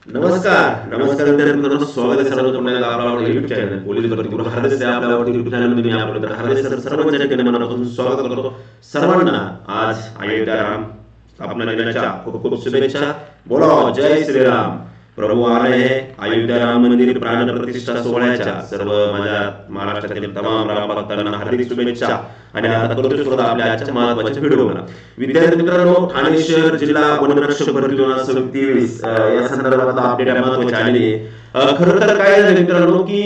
नमस्कार मित्रांनो, स्वागत आहे सर्वांचं पुन्हा एकदा आपल्या YouTube चॅनल पोलीस भरती गुरु हरदेस या आपल्या YouTube चॅनल मध्ये मी आपलं हरदेस सर सर्वांच्या ठिकाणी मनापासून स्वागत करतो। सर्वांना आज अयोध्या स्थापना दिनाच्या खूप खूप शुभेच्छा। बोलो जय श्रीराम। प्रभू आ रहे हैं। अयोध्या राम मंदिर प्राण प्रतिष्ठा सोहळ्याच्या सर्व माझ्या महाराष्ट्रातील तमाम राम भक्तांना हार्दिक शुभेच्छा। आणि आता करतो सुरुवात आपल्या आजच्या महत्त्वाच्या व्हिडिओला। विद्यार्थी मित्रांनो, ठाणे शहर जिल्हा वनरक्षक भरती 2023 या संदर्भातला अपडेट महत्त्वाची आलेली आहे। खरं तर काय झालं मित्रांनो की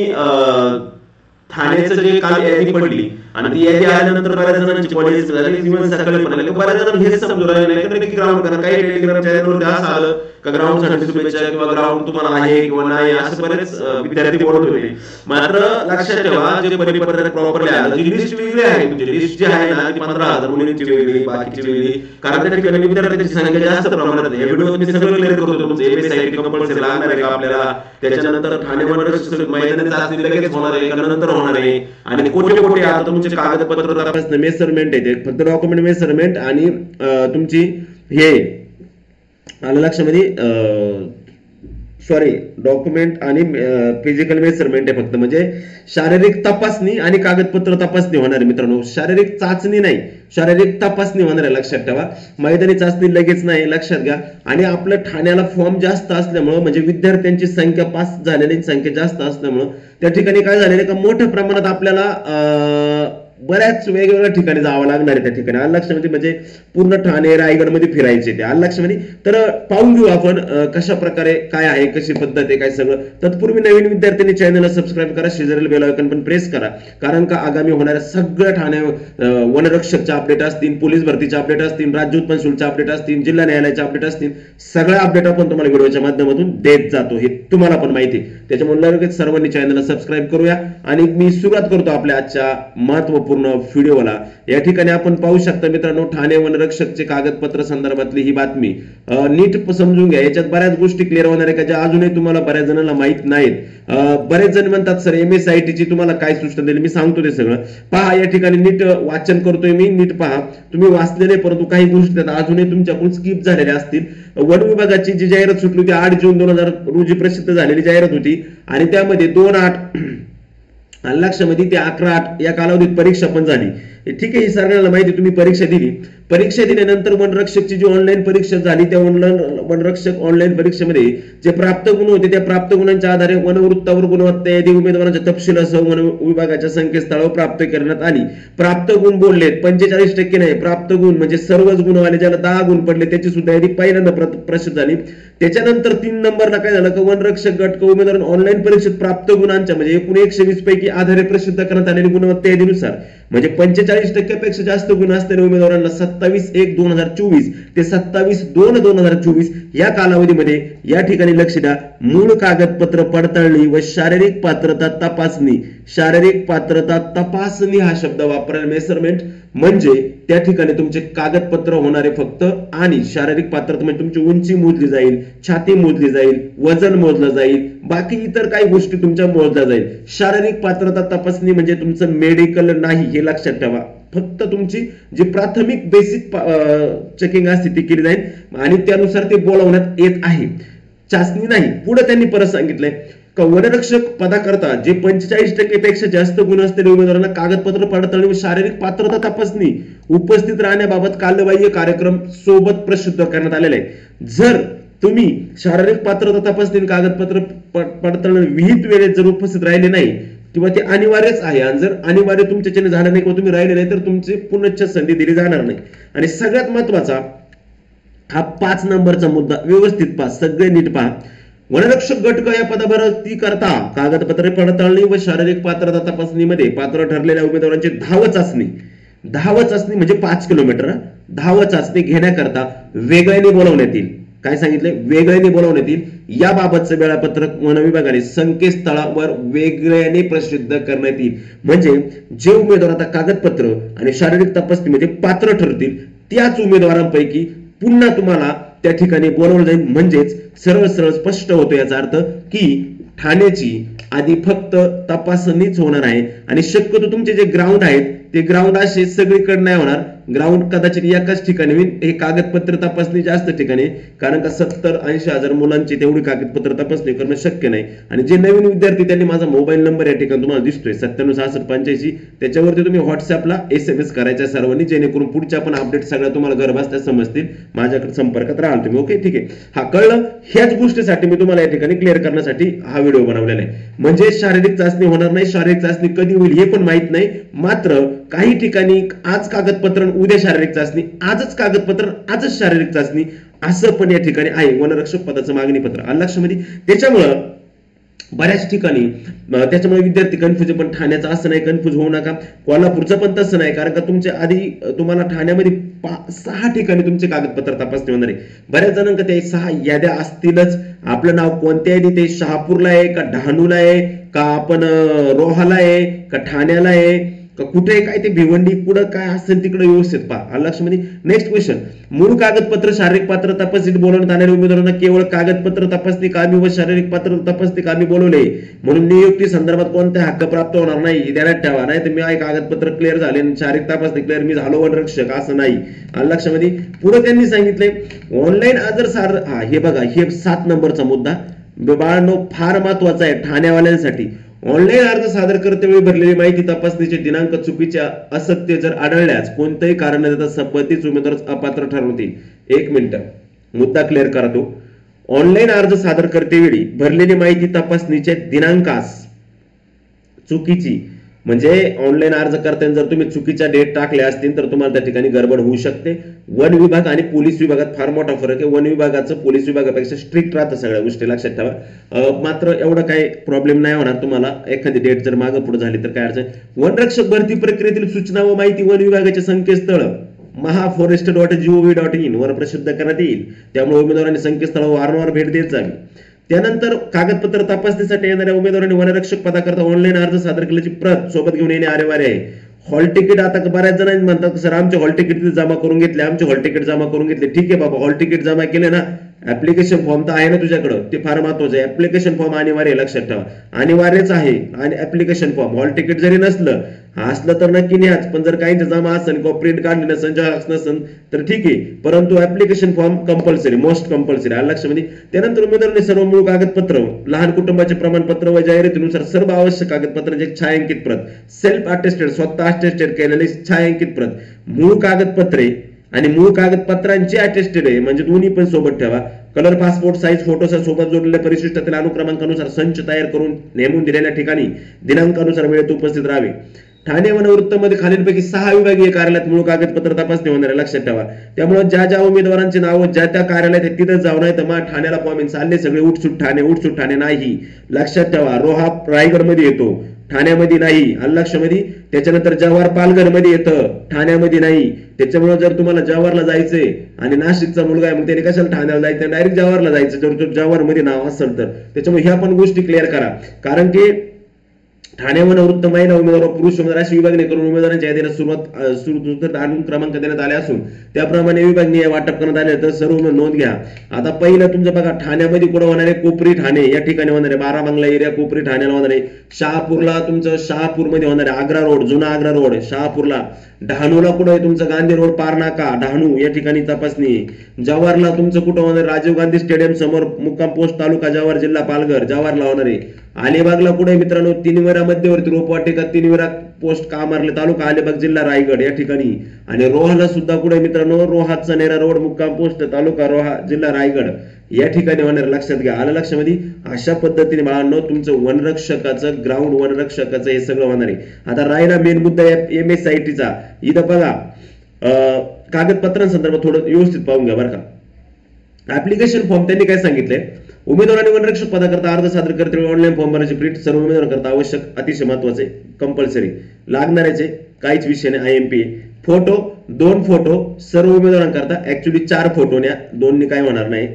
ठाण्याचं जे काल यादी पडली आणि ती यादी आल्यानंतर बऱ्याच जणांची पॉलिसी झाली, इव्हन सकाळी पण आले, बऱ्याच जण हेच समजून राहिले नाही की ग्राउंड करा। काही टेलिग्राम चॅनलवर असं आलं का ग्राउंड साठी शुभेच्छा किंवा ग्राउंड तुम्हाला आहे किंवा नाही, असं बरेच विद्यार्थी बोलत होते। मात्र लक्षात ठेवा, जे परिपत्रक प्रॉपरली आलं, जी लिस्ट वेगळी आहे, तुमची लिस्ट जी आहे ना ती 15,000 मुलींची वेगळी, बाकीची वेगळी, कारण त्या ठिकाणी विद्यार्थ्यांची संख्या जास्त प्रमाणात आहे। या व्हिडिओ मी सगळं क्लिअर करतो। तुमचं एमएसआयटी कंपल्सरी लागणार आहे का आपल्याला, त्याच्यानंतर ठाणे वनरक्षक मैदानी चाचणी लगेच होणार आहे का नंतर होणार आहे, आणि कोठे कोठे आता तुमचे कागदपत्र मेजरमेंट आहे, फक्त डॉक्युमेंट मेजरमेंट आणि तुमची हे आलं लक्षामध्ये सॉरी डॉक्युमेंट आणि फिजिकल मेजरमेंट आहे फक्त, म्हणजे शारीरिक तपासणी आणि कागदपत्र तपासणी होणार आहे मित्रांनो। शारीरिक चाचणी नाही, शारीरिक तपासणी होणार आहे, लक्षात ठेवा। मैदानी चाचणी लगेच नाही, लक्षात घ्या। आणि आपलं ठाण्याला फॉर्म जास्त असल्यामुळे, म्हणजे विद्यार्थ्यांची संख्या पास झालेली संख्या जास्त असल्यामुळे त्या ठिकाणी काय झालेलं का मोठ्या प्रमाणात आपल्याला बऱ्याच वेगवेगळ्या ठिकाणी जावं लागणार आहे। त्या ठिकाणी आलं लक्षामध्ये, म्हणजे पूर्ण ठाणे रायगड मध्ये फिरायचे ते, आलं लक्षामध्ये। तर पाहून घेऊ आपण कशा प्रकारे काय आहे, कशी पद्धत आहे, काय सगळं। तत्पूर्वी नवीन विद्यार्थ्यांनी चॅनलला सबस्क्राईब करा, शेजारील बेल आयकॉन पण प्रेस करा, कारण का आगामी होणाऱ्या सगळ्या ठाणे वनरक्षकच्या अपडेट असतील, पोलीस भरतीचे अपडेट असतील, राज्य उत्पन्न शुल्कचे अपडेट असतील, जिल्हा न्यायालयाचे अपडेट असतील, सगळ्या अपडेट आपण तुम्हाला व्हिडिओच्या माध्यमातून देत जातो, हे तुम्हाला पण माहिती आहे। त्याच्यामुळे लगेच सर्वांनी चॅनलला सबस्क्राईब करूया आणि मी सुरुवात करतो आपल्या आजच्या महत्त्वपूर्ण व्हिडिओला। या ठिकाणी आपण पाहू शकता मित्रांनो, ठाणे वनरक्षकचे कागदपत्र संदर्भातली ही बातमी नीट समजून घ्या। याच्यात बऱ्याच गोष्टी क्लिअर होणार आहे का ज्या अजूनही तुम्हाला बऱ्याच जणांना माहित नाहीत। बरेच जण म्हणतात सर एमएसआयटी ची तुम्हाला काय सूचना दिली, मी सांगतो ते सगळं पहा। या ठिकाणी नीट वाचन करतोय मी, नीट पहा। तुम्ही वाचलेले परंतु काही गोष्टी अजूनही तुमच्याकडून स्किप झालेल्या असतील। वन विभागाची जी जाहिरात सुटली होती 8 जून 2000 रोजी प्रसिद्ध झालेली जाहिरात होती, आणि त्यामध्ये 2/8 लक्षामध्ये ते 11/8 या कालावधीत परीक्षा पण झाली। ठीक आहे, ही सगळ्यांना माहिती, तुम्ही परीक्षा दिली। परीक्षा दिल्यानंतर वनरक्षकची जी ऑनलाईन परीक्षा झाली, त्या वनरक्षक ऑनलाईन परीक्षेमध्ये जे प्राप्त गुण होते, त्या प्राप्त गुणांच्या आधारे वनवृत्तावर गुणवत्ता यादी उमेदवारांच्या तपशीलासह वन विभागाच्या संकेतस्थळावर प्राप्त करण्यात आली। प्राप्त गुण बोललेत 45% नाही, प्राप्त गुण म्हणजे सर्वच गुणवाले ज्याला 10 गुण पडले त्याची सुद्धा यादी पहिल्यांदा प्रसिद्ध झाली। त्याच्यानंतर 3 नंबरला काय झालं का वनरक्षक गट उमेदवारांना ऑनलाईन परीक्षेत प्राप्त गुणांच्या म्हणजे एकूण 120 पैकी आधारे प्रसिद्ध करण्यात आलेली गुणवत्ता यादीनुसार, म्हणजे 45% पेक्षा जास्त गुण असलेल्या उमेदवारांना 27/1/2024 ते 27/2/2024 या कालावधीमध्ये या ठिकाणी लक्ष द्या, मूळ कागदपत्र पडताळणी व शारीरिक पात्रता तपासणी, शारीरिक पात्रता तपासणी हा शब्द वापरायला, मेजरमेंट म्हणजे त्या ठिकाणी तुमचे कागदपत्र होणारे फक्त, आणि शारीरिक पात्रता म्हणजे तुमची उंची मोजली जाईल, छाती मोजली जाईल, वजन मोजलं जाईल, बाकी इतर काही गोष्टी तुमच्या मोजल्या जाईल। शारीरिक पात्रता तपासणी म्हणजे तुमचं मेडिकल नाही, हे लक्षात ठेवा। फक्त तुमची जी प्राथमिक बेसिक चेकिंग असते ती केली जाईल आणि त्यानुसार ते बोलावण्यात येत आहे, चाचणी नाही। पुढे त्यांनी परत सांगितलंय का वनरक्षक पदाकरता जे 45% पेक्षा जास्त गुण असलेल्या उमेदवारांना कागदपत्र पडताळणी व शारीरिक पात्रता तपासणी उपस्थित राहण्याबाबत कालबाह्य कार्यक्रम सोबत प्रसिद्ध करण्यात आलेला आहे। जर तुम्ही शारीरिक पात्रता तपासणी कागदपत्र पडताळणी विहित वेळेत जर उपस्थित राहिले नाही किंवा ते अनिवार्यच आहे, आणि जर अनिवार्य तुमच्याच्याने झालं नाही किंवा तुम्ही राहिले नाही तर तुमची पुनश्च संधी दिली जाणार नाही। आणि सगळ्यात महत्वाचा हा 5 नंबरचा मुद्दा, व्यवस्थित पहा, सगळे नीट पहा। वनरक्षक गट या पदाभरती करता कागदपत्रे पडताळणी व शारीरिक पात्रता तपासणीमध्ये पात्र ठरलेल्या उमेदवारांची धाव चाचणी म्हणजे 5 किलोमीटर धाव चाचणी घेण्याकरता वेगळ्याने बोलावण्यात येईल। काय सांगितले, वेगळ्याने बोलावण्यात येईल। याबाबतचं वेळापत्रक वन विभागाने संकेतस्थळावर वेगळ्याने प्रसिद्ध करण्यात येईल। म्हणजे जे उमेदवार आता कागदपत्र आणि शारीरिक तपासणीमध्ये पात्र ठरतील त्याच उमेदवारांपैकी पुन्हा तुम्हाला त्या ठिकाणी बोलावलं जाईल। म्हणजेच सरळ स्पष्ट होतो याचा अर्थ की ठाण्याची आधी फक्त तपासणीच होणार आहे, आणि शक्यतो तुमचे जे ग्राउंड आहेत ते ग्राउंड असे सगळीकडे नाही होणार. ग्राउंड कदाचित एकाच ठिकाणी होईल. हे कागदपत्र तपासणी जास्त ठिकाणी, कारण का 70-80 हजार मुलांची तेवढी कागदपत्र तपासणी करणं शक्य नाही. आणि जे नवीन विद्यार्थी त्यांनी माझा मोबाईल नंबर या ठिकाणी तुम्हाला दिसतोय 976685, त्याच्यावरती तुम्ही व्हॉट्सअपला SMS करायच्या सर्वांनी, जेणेकरून पुढच्या पण अपडेट सगळ्या तुम्हाला घर बसल्या समजतील. माझ्याकडे संपर्कात राहाल तुम्ही. ओके, ठीक आहे. हा कळलं. ह्याच गोष्टीसाठी मी तुम्हाला या ठिकाणी क्लिअर करण्यासाठी हा व्हिडिओ बनवलेला आहे. म्हणजे शारीरिक चाचणी होणार नाही, शारीरिक चाचणी कधी होईल हे पण माहित नाही. मात्र काही ठिकाणी आज कागदपत्र उद्या शारीरिक चाचणी, आजच कागदपत्र आजच शारीरिक चाचणी, असं पण या ठिकाणी आहे. वनरक्षक पदाचं मागणी पत्र आलं लक्षामध्ये. त्याच्यामुळं बऱ्याच ठिकाणी त्याच्यामुळे विद्यार्थी कन्फ्युज, पण ठाण्याचं असं नाही, कन्फ्युज होऊ नका. कोल्हापूरचं पण तसं नाही, कारण का तुमच्या आधी तुम्हाला ठाण्यामध्ये 6 ठिकाणी तुमचे कागदपत्र तपासणी होणार आहे. बऱ्याच जणांना ते 6 याद्या असतीलच. आपलं नाव कोणत्या यादी, ते शहापूरला आहे का डहाणूला आहे का आपण रोहाला आहे का ठाण्याला आहे का कुठे, काय ते भिवंडी कुठं काय असेल तिकडे व्यवस्थित पहा. लक्षामध्ये. नेक्स्ट क्वेश्चन, मूळ कागदपत्र शारीरिक पात्र तपासणीत बोलवण्यात आलेल्या उमेदवारांना केवळ कागदपत्र तपासणी कामी व शारीरिक पात्र तपासणी कामी बोलवले म्हणून नियुक्ती संदर्भात कोणते हक्क प्राप्त होणार नाही, ध्यानात ठेवा. नाही तर मी कागदपत्र क्लिअर झाले, शारीरिक तपासणी क्लिअर, मी झालो वनरक्षक, असं नाही. लक्षामध्ये. पुढे त्यांनी सांगितलंय ऑनलाईन आधार हे बघा, हे 7 नंबरचा मुद्दा बाळांनो फार महत्वाचा आहे ठाण्यावाल्यांसाठी. ऑनलाईन अर्ज सादर करतेवेळी भरलेली माहिती तपासणीचे दिनांक चुकीच्या असत्य जर आढळल्यास कोणतेही कारण न देता संबंधित उमेदवार अपात्र ठरवतील. 1 मिनिट, मुद्दा क्लिअर करा तो. ऑनलाईन अर्ज सादर करतेवेळी भरलेली माहिती तपासणीच्या दिनांकास चुकीची, म्हणजे ऑनलाईन अर्ज करताना जर तुम्ही चुकीच्या डेट टाकल्या असतील तर तुम्हाला त्या ठिकाणी गडबड होऊ शकते. वन विभाग आणि पोलीस विभागात फार मोठा फरक आहे. वन विभागाचं पोलीस विभागापेक्षा स्ट्रिक्ट राहतं सगळ्या गोष्टी, लक्षात ठेवा. मात्र एवढा काही प्रॉब्लेम नाही होणार तुम्हाला. एखादी डेट जर मागे पुढे झाली तर काय अडचण. वनरक्षक भरती प्रक्रियेतील सूचना व माहिती वन विभागाचे संकेतस्थळ महाफॉरेस्ट.gov.in वर प्रसिद्ध करण्यात येईल. त्यामुळे उमेदवारांनी संकेतस्थळावर वारंवार भेट देत जावी. त्यानंतर कागदपत्र तपासणीसाठी येणाऱ्या उमेदवारांनी वनरक्षक पदाकरता ऑनलाईन अर्ज सादर केल्याची प्रत सोबत घेऊन येणे अनिवार्य आहे. हॉल तिकीट, आता बऱ्याच जणांनी म्हणतात सर आमचे हॉल तिकीट जमा करून घेतले, आमचे हॉल तिकीट जमा करून घेतले. ठीक आहे बाबा, हॉल तिकीट जमा केले ना, ऍप्लिकेशन फॉर्म तर आहे ना तुझ्याकडं, ते फार महत्वाचं आहे. ऍप्लिकेशन फॉर्म अनिवार्य, लक्षात ठेवा, अनिवार्यच आहे. आणि ऍप्लिकेशन फॉर्म, हॉल तिकीट जरी नसलं असलं तर नक्की न्याच, पण जर काही जमा असेल किंवा प्रिंट काढली नसेल, झेरॉक्स नसेल तर ठीक आहे, परंतु application form compulsory, most compulsory. आलं लक्षामध्ये. त्यानंतर उमेदवारांनी सर्व मूळ कागदपत्र, लहान कुटुंबाचे प्रमाणपत्र व जाहिरातीनुसार सर्व आवश्यक कागदपत्रांची एक छायांकित प्रत, सेल्फ अटेस्टेड, स्वतः अटेस्टेड केलेली छायांकित प्रत, मूळ कागदपत्रे आणि मूळ कागदपत्रांची अटेस्टेड आहे म्हणजे दोन्ही पण सोबत ठेवा. कलर पासपोर्ट साईज फोटोसह सोबत जोडलेल्या परिशिष्टातील अनुक्रमांकानुसार संच तयार करून नेमून दिलेल्या ठिकाणी दिनांकानुसार वेळेत उपस्थित राहावे. ठाणे वनवृत्तमध्ये खालीलपैकी 6 विभागीय कार्यालयात मूळ कागदपत्र तपासणी होणार आहे, लक्षात ठेवा. त्यामुळे ज्या ज्या उमेदवारांचे नाव ज्या त्या कार्यालयात आहे तिथं जाऊ नाही तर मग ठाण्याला फॉर्म चालले सगळे उठसूट ठाणे नाही, लक्षात ठेवा. रोहा रायगड मध्ये येतो, ठाण्यामध्ये नाही, लक्षामध्ये. त्याच्यानंतर जव्हार पालघर मध्ये येतं, ठाण्यामध्ये नाही. त्याच्यामुळे जर तुम्हाला जव्हारला जायचंय आणि नाशिकचा मुलगा आहे मग त्याने कशाला ठाण्याला जायचं, डायरेक्ट जव्हारला जायचं जर जव्हार मध्ये नाव असेल तर. त्याच्यामुळे ह्या पण गोष्टी क्लिअर करा, कारण की ठाणे वनवृत्त महिला उमेदवार पुरुष उमेदवार अशी विभागणी करून उमेदवारांच्या यादीला सुरुवात क्रमांक देण्यात आले असून त्याप्रमाणे विभागनीय वाटप करण्यात आले, तर सर्व नोंद घ्या. आता पहिलं तुमचं बघा, ठाण्यामध्ये कुठं होणार आहे, कोपरी ठाणे या ठिकाणी होणार आहे, बारामंगला एरिया कोपरी ठाण्याला होणार आहे. शहापूरला तुमचं शहापूरमध्ये होणार आहे, आग्रा रोड, जुना आग्रा रोड शहापूरला. डहाणूला कुठं आहे तुमचं, गांधी रोड पारनाका डहाणू या ठिकाणी तपासणी. जव्हारला तुमचं कुठं होणार, राजीव गांधी स्टेडियम समोर, मुक्काम पोस्ट तालुका जव्हार जिल्हा पालघर, जव्हारला होणार आहे. अलिबागला कुठे मित्रांनो, तिनविरा मध्यवर्ती रोपवाटिका तिनविरा पोस्ट कामारले तालुका अलिबाग जिल्हा रायगड या ठिकाणी. आणि रोहाला सुद्धा कुठे मित्रांनो, रोहाचा नेरा रोड मुक्काम पोस्ट तालुका रोहा जिल्हा रायगड या ठिकाणी होणार, लक्षात घ्या. आलं लक्षामध्ये. अशा पद्धतीने बाळांनो तुमचं वनरक्षकाचं ग्राउंड वनरक्षकाचं हे सगळं होणार आहे. आता राहिला मेन मुद्दा MSITचा. इथं बघा कागदपत्रांसंदर्भात थोडं व्यवस्थित पाहून घ्या बरं का. ऍप्लिकेशन फॉर्म त्यांनी काय सांगितलंय, उमेदवारांनी वनरक्षक पदाकरता अर्ज सादर करते ऑनलाईन फॉर्म भरायची प्रिंट सर्व उमेदवारांकरता आवश्यक, अतिशय महत्वाचे, कंपल्सरी लागणाऱ्याचे, काहीच विषय नाही. IMP फोटो, 2 फोटो सर्व उमेदवारांकरता. ऍक्च्युली 4 फोटो न्या, 2 काय होणार नाही,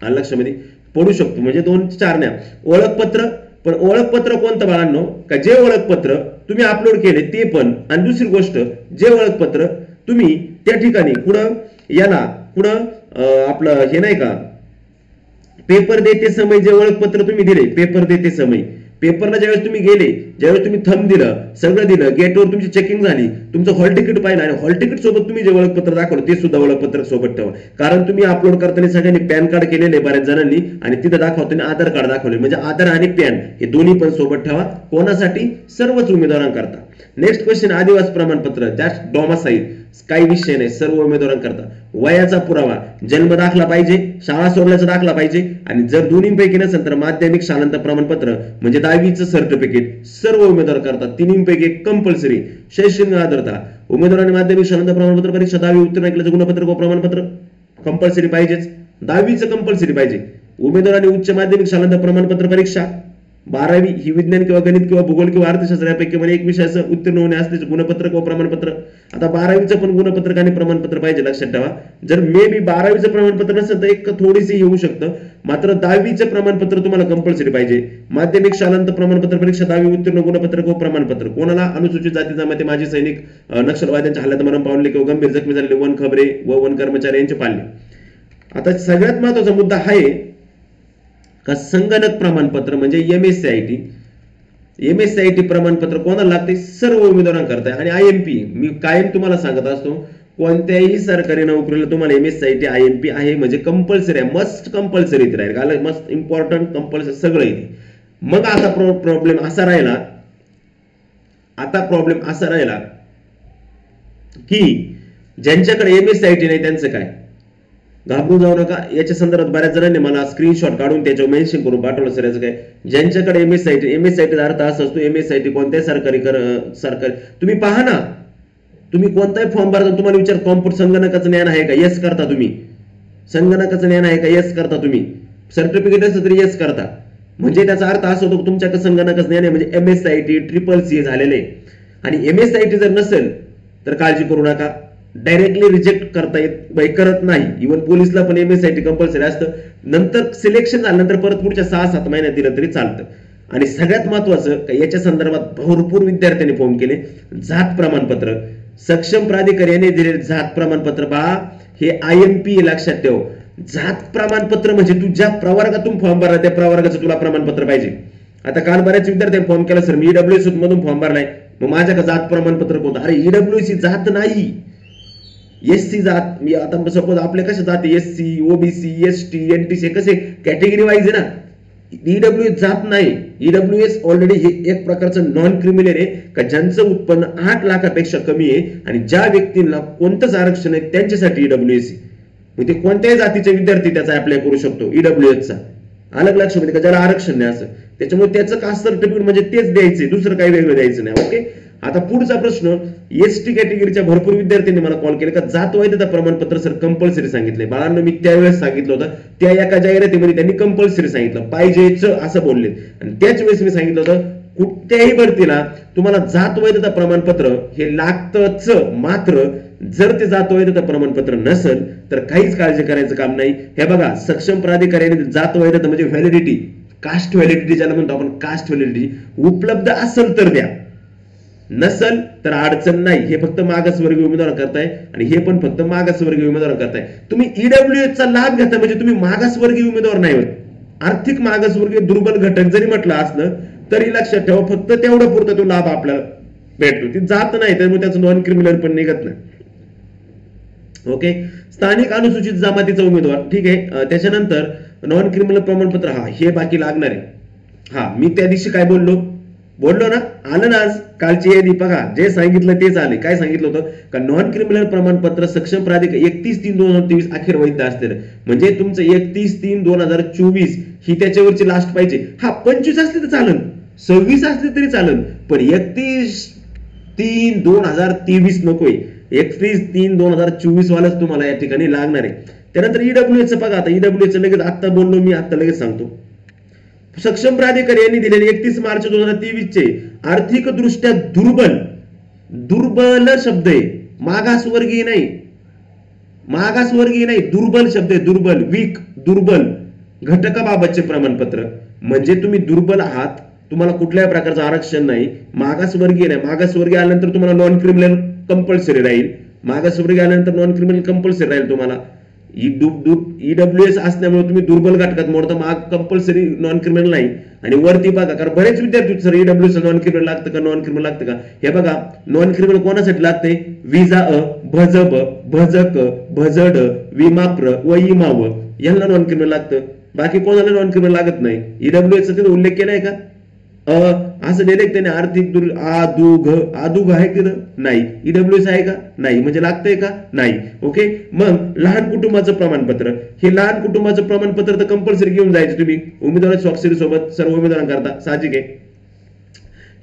लक्षामध्ये पडू शकतो, म्हणजे 2-4 न्या. ओळखपत्र, पण ओळखपत्र कोणतं बाळांनो, का जे ओळखपत्र तुम्ही अपलोड केले ते पण, आणि दुसरी गोष्ट जे ओळखपत्र तुम्ही त्या ठिकाणी कुठं याला कुठं आपलं हे नाही का, पेपर देते समय जे ओळखपत्र तुम्ही दिले, पेपर देते समय पेपरला ज्यावेळेस तुम्ही गेले ज्यावेळी तुम्ही थंब दिलं, सगळं दिलं, गेटवर तुमची चेकिंग झाली, तुमचं हॉल तिकीट पाहिलं आणि हॉल तिकीट सोबत तुम्ही जे ओळखपत्र दाखवलं ते सुद्धा ओळखपत्र सोबत ठेवा. कारण तुम्ही अपलोड करताना सगळ्यांनी पॅन कार्ड केलेले बऱ्याच जणांनी आणि तिथं दाखवताना आधार कार्ड दाखवले, म्हणजे आधार आणि पॅन हे दोन्ही पण सोबत ठेवा. कोणासाठी? सर्वच उमेदवारांकरता. नेक्स्ट क्वेश्चन, आदिवासी प्रमाणपत्र त्यात डॉमासाईल काही विषय नाही, सर्व उमेदवारांकरता. वयाचा पुरावा, जन्म दाखला पाहिजे, शाळा सोडल्याचा दाखला पाहिजे आणि जर दोन्हीपैकी नसेल तर माध्यमिक शालांत प्रमाणपत्र म्हणजे 10वीचं सर्टिफिकेट सर्व उमेदवार करतात. तिन्हीपैकी कंपल्सरी. शैक्षणिक आर्द्रता, उमेदवारांनी माध्यमिक शालांत प्रमाणपत्र परीक्षा 10वी उत्तीर्ण केल्याचं गुणपत्र व प्रमाणपत्र कंपल्सरी पाहिजेच. 10वीचं कंपल्सरी पाहिजे. उमेदवारांनी उच्च माध्यमिक शालांत प्रमाणपत्र परीक्षा 12वी ही विज्ञान किंवा गणित किंवा भूगोल किंवा अर्थशास्त्र यापैकी मला एक विषयाचं उत्तीर्ण होणे असल्याचे गुणपत्र किंवा प्रमाणपत्र. आता 12वीचं पण गुणपत्रक आणि प्रमाणपत्र पाहिजे, लक्षात ठेवा. जर मे बी 12वीचं प्रमाणपत्र नसेल तर एक थोडीशी येऊ शकतं, मात्र 10वीचं प्रमाणपत्र तुम्हाला कंपल्सरी पाहिजे. माध्यमिक शालांत प्रमाणपत्र परीक्षा 10वी उत्तीर्ण गुणपत्र किंवा प्रमाणपत्र. कोणाला? अनुसूचित जाती जमाती माजी सैनिक, नक्षलवाद्यांच्या हल्ल्यात मरण पावले किंवा गंभीर जखमी झालेले वन खबरे व वन कर्मचारी यांचे पाल्य. आता सगळ्यात महत्वाचा मुद्दा आहे का संगणक प्रमाणपत्र म्हणजे एमएससीआयटी प्रमाणपत्र कोणाला लागते? सर्व उमेदवारांकरता. आणि आयएमपी मी कायम तुम्हाला सांगत असतो, कोणत्याही सरकारी नोकरीला तुम्हाला एमएससीआयटी आयएमपी आहे म्हणजे कंपल्सरी आहे, मस्ट कंपल्सरी राहील, मस्ट इम्पॉर्टंट कंपल्सरी सगळं इथे. मग आता प्रॉब्लेम असा राहिला की ज्यांच्याकडे एमएससीआयटी नाही त्यांचं काय? घाबरून जाऊ नका. याच्या संदर्भात बऱ्याच जणांनी मला स्क्रीनशॉट काढून त्याच्यावर मेन्शन करून पाठवलं सर. याचं काय? ज्यांच्याकडे एमएससीआयटी अर्थ असा असतो, एमएससीआयटी कोणत्याही सरकारी तुम्ही पहा ना, तुम्ही कोणताही फॉर्म भरता तुम्हाला विचार कॉम्प्युटर संगणकाचं ज्ञान आहे का? येस करता तुम्ही. संगणकाचं ज्ञान आहे का? येस करता तुम्ही. सर्टिफिकेट असतं तरी येस करता. म्हणजे त्याचा अर्थ असा होतो तुमच्याकडे संगणकाचं ज्ञान आहे म्हणजे एमएससीआयटी CCC झालेले. आणि एमएससीआयटी जर नसेल तर काळजी करू नका, डायरेक्टली रिजेक्ट करता करत नाही. इव्हन पोलिसला पण एमएससीआयटी कंपल्सरी असतं. नंतर सिलेक्शन झाल्यानंतर परत पुढच्या 6-7 महिन्यात दिलं तरी चालतं. आणि सगळ्यात महत्वाचं याच्या संदर्भात भरपूर विद्यार्थ्यांनी फोन केले, जात प्रमाणपत्र. सक्षम प्राधिकारी दिलेले जात प्रमाणपत्र पहा, हे आयएमपी लक्षात ठेव. जात प्रमाणपत्र म्हणजे तू ज्या प्रवर्गातून फॉर्म भरला त्या प्रवर्गाचं तुला प्रमाणपत्र पाहिजे. आता काल बऱ्याच विद्यार्थ्यांनी फोन केला, सर मी ईडब्ल्यूएस मधून फॉर्म भरलाय, मग माझ्याकडे जात प्रमाणपत्र कोणतं? अरे ईडब्ल्यूएस जात नाही, एससी जात. मी आता सपोज आपले कसे जाते एससी, ओबीसी, एसटी, एनटीसी कसे कॅटेगरी वाईज आहे ना. ईडब्ल्यूएस जात नाही. ईडब्ल्यूएस ऑलरेडी हे एक प्रकारचं नॉन क्रिमिनल आहे का ज्यांचं उत्पन्न 8 लाखापेक्षा कमी आहे आणि ज्या व्यक्तींना कोणतंच आरक्षण आहे त्यांच्यासाठी ईडब्ल्यूएस. म्हणजे कोणत्याही जातीचे विद्यार्थी त्याचा अप्लाय करू शकतो ईडब्ल्यूएसचा. अलग लक्षामध्ये का ज्याला आरक्षण नाही असं. त्याच्यामुळे त्याचं कास्ट सर्टिफिकेट म्हणजे तेच द्यायचे, दुसरं काही वेगळं द्यायचं नाही. ओके. आता पुढचा प्रश्न, एसटी कॅटेगरीच्या भरपूर विद्यार्थ्यांनी मला कॉल केला का जात वैधता प्रमाणपत्र सर कंपल्सरी सांगितले. बाळांनो मी त्यावेळेस सांगितलं होतं, त्या एका जाहिरातीमध्ये त्यांनी कंपल्सरी सांगितलं, पाहिजेच असं बोलले. आणि त्याच वेळेस मी सांगितलं होतं कुठल्याही भरतीला तुम्हाला जात वैधता प्रमाणपत्र हे लागतंच. मात्र जर ते जात वैधता प्रमाणपत्र नसेल तर काहीच काळजी करायचं काम नाही. हे बघा, सक्षम प्राधिकाऱ्याने जात वैधता म्हणजे व्हॅलिडिटी, कास्ट व्हॅलिडिटी ज्याला म्हणतो आपण, कास्ट व्हॅलिडिटी उपलब्ध असेल तर द्या, नसल तर अडचण नाही. हे फक्त मागासवर्गीय उमेदवार करताय आणि हे पण फक्त मागासवर्गीय उमेदवार करताय. तुम्ही ईडब्ल्यूएसचा लाभ घेता म्हणजे तुम्ही मागासवर्गीय उमेदवार नाही होत. आर्थिक मागासवर्गीय दुर्बल घटक जरी म्हटलं असलं तरी लक्षात ठेवा फक्त तेवढं पुरतं तो लाभ आपल्याला भेटतो, ती जात नाही, त्यामुळे त्याचं नॉन क्रिमिनल पण निघत नाही. ओके. स्थानिक अनुसूचित जमातीचा उमेदवार, ठीक आहे. त्याच्यानंतर नॉन क्रिमिनल प्रमाणपत्र, हा हे बाकी लागणार आहे. हा मी त्या दिवशी काय बोललो ना, आलं ना आज कालची यादी बघा, जे सांगितलं तेच आले. काय सांगितलं होतं का नॉन क्रिमिनल प्रमाणपत्र सक्षम प्राधिकारी 31/3/2023 अखेर वैध असते. म्हणजे तुमचं 31/3/2024 ही त्याच्यावरची लास्ट पाहिजे. हा 25 असले तर चालन, 26 असले तरी चालन, पण 31/3/2023 नकोय. 31/3/2024 वालाच तुम्हाला या ठिकाणी लागणार आहे. त्यानंतर ईडब्ल्यूएच बघा, आता ईडब्ल्यूएच लगेच आता बोललो मी, आता लगेच सांगतो. सक्षम प्राधिकारी यांनी दिलेले 31 मार्च 2023 चे आर्थिक दृष्ट्या दुर्बल शब्द आहे, मागासवर्गीय नाही, दुर्बल शब्द आहे. दुर्बल, वीक, दुर्बल घटकाबाबतचे प्रमाणपत्र. म्हणजे तुम्ही दुर्बल आहात, तुम्हाला कुठल्याही प्रकारचं आरक्षण नाही, मागासवर्गीय नाही. मागासवर्गीय आल्यानंतर तुम्हाला नॉन क्रिमिनल कंपल्सरी राहील. मागासवर्गीय आल्यानंतर नॉन क्रिमिनल कंपल्सरी राहील तुम्हाला. ईडब्ल्यूएस असल्यामुळे तुम्ही दुर्बल घटकात मोडता, मग कंपल्सरी नॉन क्रिमिनल नाही. आणि वरती बघा, कारण बरेच विद्यार्थी सर ईडब्ल्यूएस नॉन क्रिमिनल लागतं का, नॉन क्रिमिनल लागतं का, हे बघा नॉन क्रिमिनल कोणासाठी लागते, विजा भजब भजक भजड विमाप्र व इमाव यांना नॉन क्रिमिनल लागतं, बाकी कोणाला नॉन क्रिमिनल लागत नाही. ईडब्ल्यूएस चा उल्लेख केलाय का, असं डायरेक्ट त्याने आर्थिक आदुघ आहे की नाही, ईडब्ल्यूएस आहे का नाही, म्हणजे लागतंय का नाही. ओके, मग लहान कुटुंबाचं प्रमाणपत्र, हे लहान कुटुंबाचं प्रमाणपत्र तर कंपल्सरी घेऊन जायचं तुम्ही उमेदवार स्वाक्षरी सोबत सर्व उमेदवारांकरता, साहजिक आहे.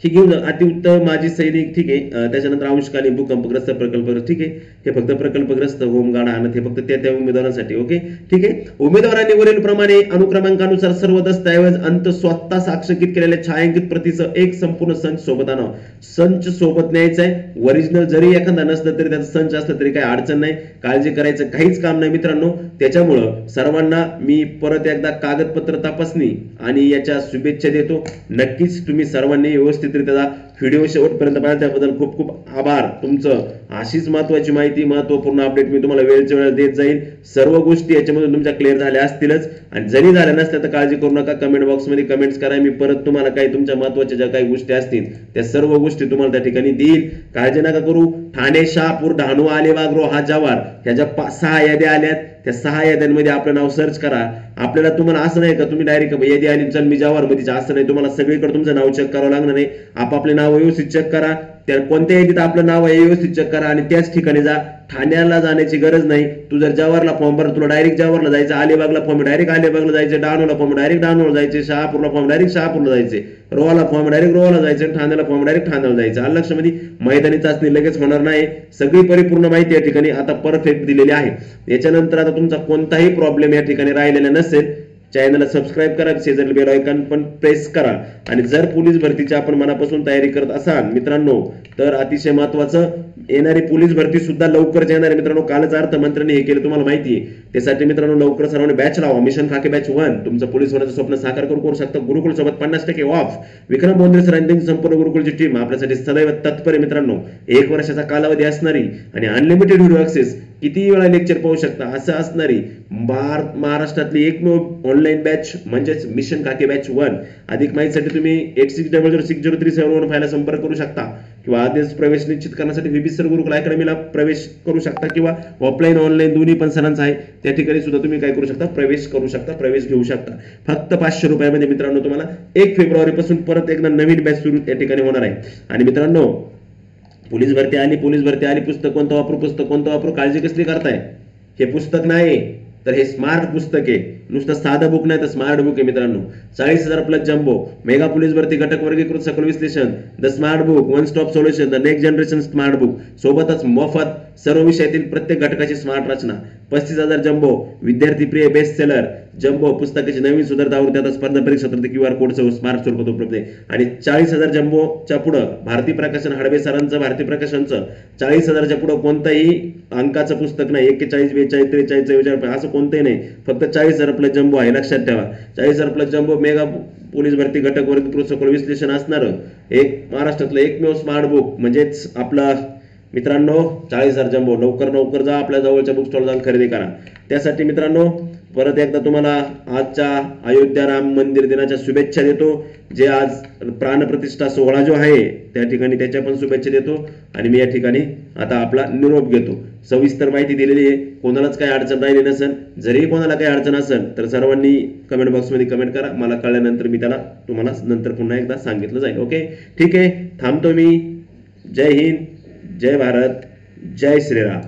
हे घेऊन जा. अतिउत्तम माजी सैनिक, ठीक आहे. त्याच्यानंतर अंशकालीन भूकंपग्रस्त प्रकल्प, ठीक आहे. हे फक्त प्रकल्पग्रस्त होमगार्ड आणत, हे फक्त त्या उमेदवारांसाठी. ओके, ठीक आहे. उमेदवारांनी वरील प्रमाणे अनुक्रमांकानुसार सर्व दस्तऐवज अंत स्वतः साक्षरकीत केलेल्या छायांकित प्रतीचं एक संपूर्ण संच सोबत आणावं. संच सोबत न्यायचा आहे. ओरिजिनल जरी एखादा नसलं तरी त्याचा संच असलं तरी काही अडचण नाही, काळजी करायचं काहीच काम नाही मित्रांनो. त्याच्यामुळं सर्वांना मी परत एकदा कागदपत्र तपासणी आणि याच्या शुभेच्छा देतो. नक्कीच तुम्ही सर्वांनी व्यवस्थित व्हिडिओ शेवटपर्यंत पाहिला त्याबद्दल खूप खूप आभार तुमचं. अशीच महत्वाची माहिती, महत्वपूर्ण अपडेट मी तुम्हाला वेळच्या वेळेला देत जाईल. सर्व गोष्टी याच्यामध्ये तुमच्या क्लिअर झाल्या असतीलच, आणि जरी झाल्या नसल्या तर काळजी करू नका, कमेंट बॉक्समध्ये कमेंट्स करा. मी परत तुम्हाला काही तुमच्या महत्वाच्या ज्या काही गोष्टी असतील त्या सर्व गोष्टी तुम्हाला त्या ठिकाणी देईल. काळजी नका करू. ठाणे, शहापूर, डहाणू, अलिबाग, रोहा, जव्हार ह्या ज्या 6 याद्या आल्यात त्या 6 याद्यांमध्ये आपलं नाव सर्च करा. आपल्याला तुम्हाला असं नाही का तुम्ही डायरेक्ट यादी आली चल मी जव्हार मध्ये, असं नाही. तुम्हाला सगळीकडे तुमचं नाव चेक करावं लागणार नाही. आपापले नाव व्यवस्थित चेक करा, त्या कोणत्या यादीत आपलं नाव आहे व्यवस्थित चेक करा आणि त्याच ठिकाणी जा. ठाण्याला जाण्याची गरज नाही. तू जर जव्हारला फॉर्म भर, तुला डायरेक्ट जव्हारला जायचं, अलिबागला फॉर्म डायरेक्ट अलिबागला जायचे, डहाणूला फॉर्म डायरेक्ट डहाणूला जायचे, शहापूरला फॉर्म डायरेक्ट शहापूरला जायचे, रोहाला फॉर्म डायरेक्ट रोहाला जायचे, ठाण्याला फॉर्म डायरेक्ट ठाण्याला जायचं. आलं लक्षामध्ये. मैदानी चाचणी लगेच होणार नाही. सगळी परिपूर्ण माहिती या ठिकाणी आता परफेक्ट दिलेली आहे. याच्यानंतर आता तुमचा कोणताही प्रॉब्लेम या ठिकाणी राहिलेला नसेल. चॅनलला सबस्क्राईब करा, शेजारी बेल आयकॉन पण प्रेस करा. आणि जर पोलीस भरतीची आपण मनापासून तयारी करत असाल मित्रांनो, तर अतिशय महत्वाचं, येणारी पोलीस भरती सुद्धा लवकरच येणार आहे मित्रांनो. कालच अर्थमंत्र्यांनी हे केलं तुम्हाला माहिती आहे. त्यासाठी मित्रांनो लवकर सर्वांनी बॅच लावा. मिशन खाके बॅच 1 तुमचं पोलीस होण्याचं स्वप्न साकार करू शकता. गुरुकुल सोबत 50% ऑफ. विक्रम बोंद्रे सरांची संपूर्ण गुरुकुलची टीम आपल्यासाठी सदैव तत्पर आहे मित्रांनो. 1 वर्षाचा कालावधी असणारी आणि अनलिमिटेड व्हिडिओ ॲक्सेस, किती वेळा लेक्चर पाहू शकता असं असणारी महाराष्ट्रातली एकमेव ऑनलाईन बॅच म्हणजेच मिशन खाके बॅच 1. अधिक माहितीसाठी तुम्ही 86006037 फायला संपर्क करू शकता किंवा आदेश प्रवेश निश्चित करण्यासाठी विबिसर गुरुकुल अकॅडमीला प्रवेश करू शकता किंवा ऑफलाईन ऑनलाईन दोन्ही पण सरांचं आहे. त्या ठिकाणी सुद्धा तुम्ही काय करू शकता, प्रवेश करू शकता, प्रवेश घेऊ शकता. फक्त 500 रुपयामध्ये मित्रांनो तुम्हाला 1 फेब्रुवारी पासून परत एकदा नवीन बॅच सुरू त्या ठिकाणी होणार आहे. आणि मित्रांनो पोलीस भरती आली, पुस्तक कोणतं वापरू, पुस्तक कोणतं वापरू, काळजी कसली करताय. हे पुस्तक नाही तर हे स्मार्ट पुस्तक आहे. नुसतं साधं बुक नाही तर स्मार्ट बुक आहे मित्रांनो. 40,000 प्लस जम्बो मेगा पोलीस भरती घटक वर्गीकृत सखोल विश्लेषण, the smart book, one stop solution, the next generation smart book. सोबतच मोफत सर्व विषयातील प्रत्येक घटकाची स्मार्ट रचना. 35,000 जम्बो विद्यार्थी प्रिय बेस्ट सेलर जम्बो पुस्तकाची नवीन सुधारित आवृत्ती आता स्पर्धा परीक्षा QR कोडसह स्मार्ट स्वरूपात उपलब्ध आहे. आणि 40,000 जम्बोच्या पुढं भारती प्रकाशन, हडबे सरांचं भारती प्रकाशनचं 40,000च्या पुढं कोणताही अंकाचं पुस्तक नाही. 41, 42, 43, 44 असं कोणतंही नाही. फक्त 40,000 प्लस जम्बो आहे, लक्षात ठेवा. 40,000 प्लस जम्बो मेगा पोलीस भरती घटक वर्गीकृत सखोल विश्लेषण असणारं एक महाराष्ट्रातलं एकमेव स्मार्ट बुक म्हणजेच आपला मित्रांनो 40,000 जम्बो. लवकर जा, आपल्या जवळच्या बुक स्टॉल जाऊन खरेदी करा. त्यासाठी मित्रांनो परत एकदा तुम्हाला आजच्या अयोध्या राम मंदिर दिनाच्या शुभेच्छा देतो. जे आज प्राणप्रतिष्ठा सोहळा जो आहे त्या ठिकाणी त्याच्या पण शुभेच्छा देतो. आणि मी या ठिकाणी आता आपला निरोप घेतो. सविस्तर माहिती दिलेली आहे. कोणालाच काही अडचण राहिली नसेल, जरी कोणाला काही अडचण असेल तर सर्वांनी कमेंट बॉक्समध्ये कमेंट करा. मला कळल्यानंतर मी त्याला तुम्हाला नंतर पुन्हा एकदा सांगितलं जाईल. ओके, ठीक आहे. थांबतो मी. जय हिंद, जय भारत, जय श्रीराम.